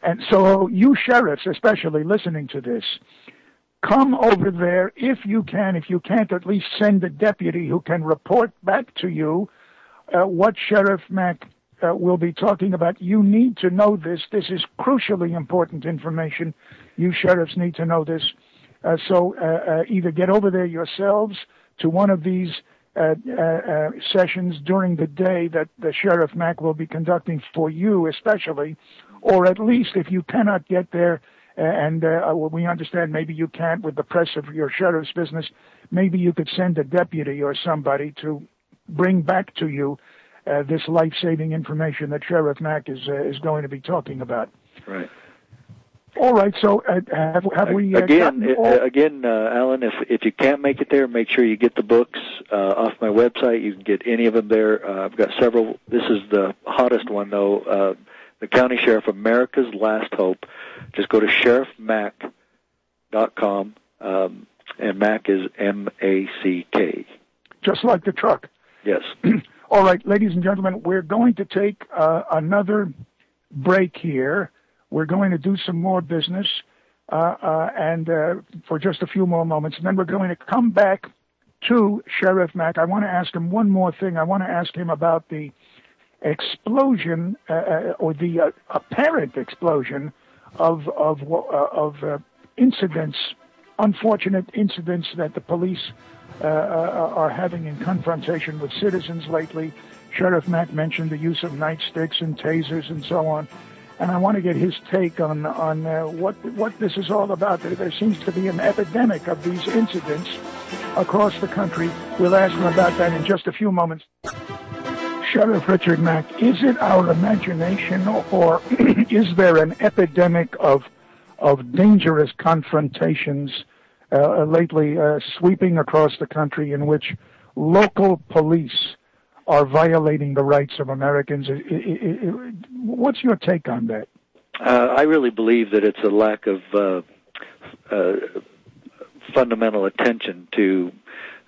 And so you sheriffs, especially listening to this, come over there if you can. If you can't, at least send a deputy who can report back to you what Sheriff Mack will be talking about. You need to know this. This is crucially important information. You sheriffs need to know this. So either get over there yourselves to one of these sessions during the day that the Sheriff Mack will be conducting for you especially, or at least if you cannot get there, and we understand maybe you can't with the press of your sheriff's business, maybe you could send a deputy or somebody to bring back to you this life-saving information that Sheriff Mack is going to be talking about. Right. All right. So have we again, Alan? If you can't make it there, make sure you get the books off my website. You can get any of them there. I've got several. This is the hottest one, though. The County Sheriff, America's Last Hope. Just go to sheriffmack.com, and Mack is M-A-C-K. Just like the truck. Yes. All right, ladies and gentlemen, we're going to take another break here. We're going to do some more business and for just a few more moments, and then we're going to come back to Sheriff Mack. I want to ask him one more thing. I want to ask him about the explosion or the apparent explosion of incidents, unfortunate incidents that the police are having in confrontation with citizens lately. Sheriff Mack mentioned the use of nightsticks and tasers and so on. And I want to get his take on what this is all about. There seems to be an epidemic of these incidents across the country. We'll ask him about that in just a few moments. Sheriff Richard Mack, is it our imagination, or is there an epidemic of dangerous confrontations lately sweeping across the country in which local police are violating the rights of Americans? What's your take on that? I really believe that it's a lack of fundamental attention to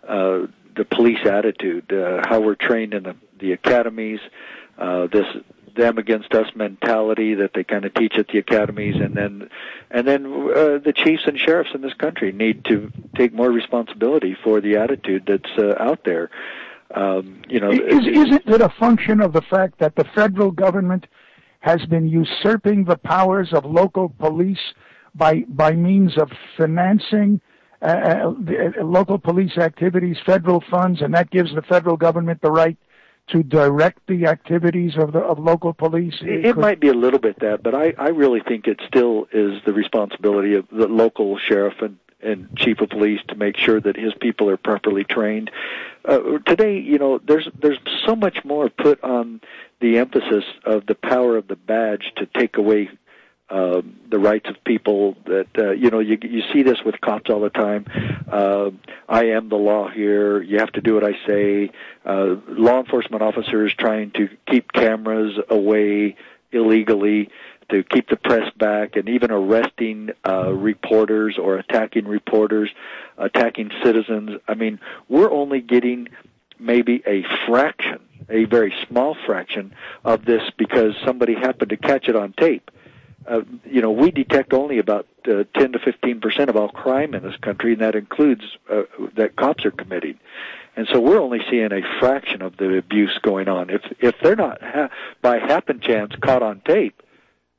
the police attitude, how we're trained in the academies, this them against us mentality that they kind of teach at the academies, and then the chiefs and sheriffs in this country need to take more responsibility for the attitude that's out there. Isn't it a function of the fact that the federal government has been usurping the powers of local police by means of financing local police activities, federal funds, and that gives the federal government the right to direct the activities of local police? It might be a little bit that, but I really think it still is the responsibility of the local sheriff and chief of police to make sure that his people are properly trained. Today, there's so much more put on the emphasis of the power of the badge to take away the rights of people that, you see this with cops all the time. I am the law here. You have to do what I say. Law enforcement officers trying to keep cameras away illegally, to keep the press back, and even arresting reporters or attacking reporters, attacking citizens. I mean, we're only getting maybe a fraction, a very small fraction of this because somebody happened to catch it on tape. We detect only about 10 to 15% of all crime in this country, and that includes that cops are committing. And so we're only seeing a fraction of the abuse going on. If they're not by happen chance caught on tape,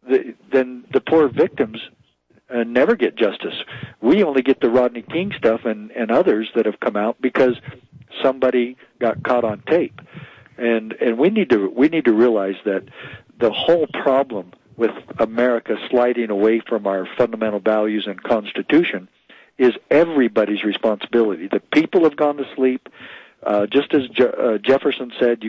then the poor victims never get justice. We only get the Rodney King stuff and others that have come out because somebody got caught on tape. And we need to realize that the whole problem with America sliding away from our fundamental values and Constitution is everybody's responsibility. The people have gone to sleep. Just as Jefferson said,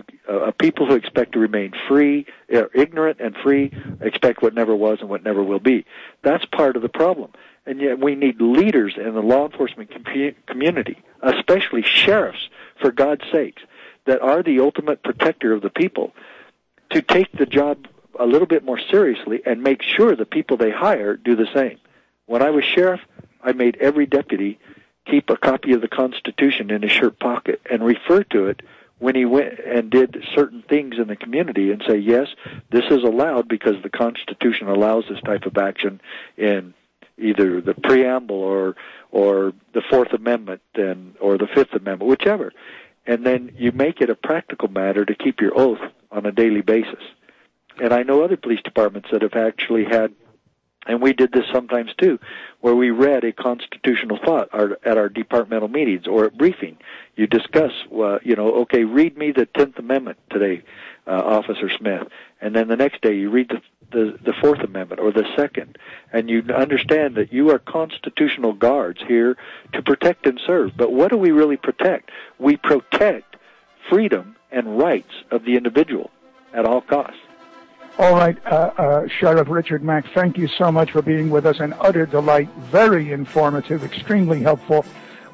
people who expect to remain free, ignorant and free, expect what never was and what never will be. That's part of the problem. And yet we need leaders in the law enforcement community, especially sheriffs, for God's sakes, that are the ultimate protector of the people, to take the job a little bit more seriously and make sure the people they hire do the same. When I was sheriff, I made every deputy keep a copy of the Constitution in his shirt pocket and refer to it when he went and did certain things in the community and say, yes, this is allowed because the Constitution allows this type of action in either the preamble or the Fourth Amendment or the Fifth Amendment, whichever. And then you make it a practical matter to keep your oath on a daily basis. And I know other police departments that have actually had, and we did this sometimes too, where we read a constitutional thought at our departmental meetings or at briefing. You discuss, okay, read me the 10th Amendment today, Officer Smith. And then the next day you read the Fourth Amendment or the Second. And you understand that you are constitutional guards here to protect and serve. But what do we really protect? We protect freedom and rights of the individual at all costs. All right, Sheriff Richard Mack, thank you so much for being with us. An utter delight, very informative, extremely helpful.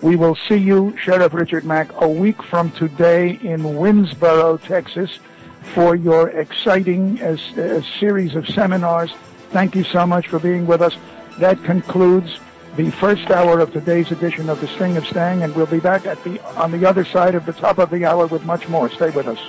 We will see you, Sheriff Richard Mack, a week from today in Winsboro, Texas, for your exciting series of seminars. Thank you so much for being with us. That concludes the first hour of today's edition of the Sting of Stang, and we'll be back on the other side of the top of the hour with much more. Stay with us.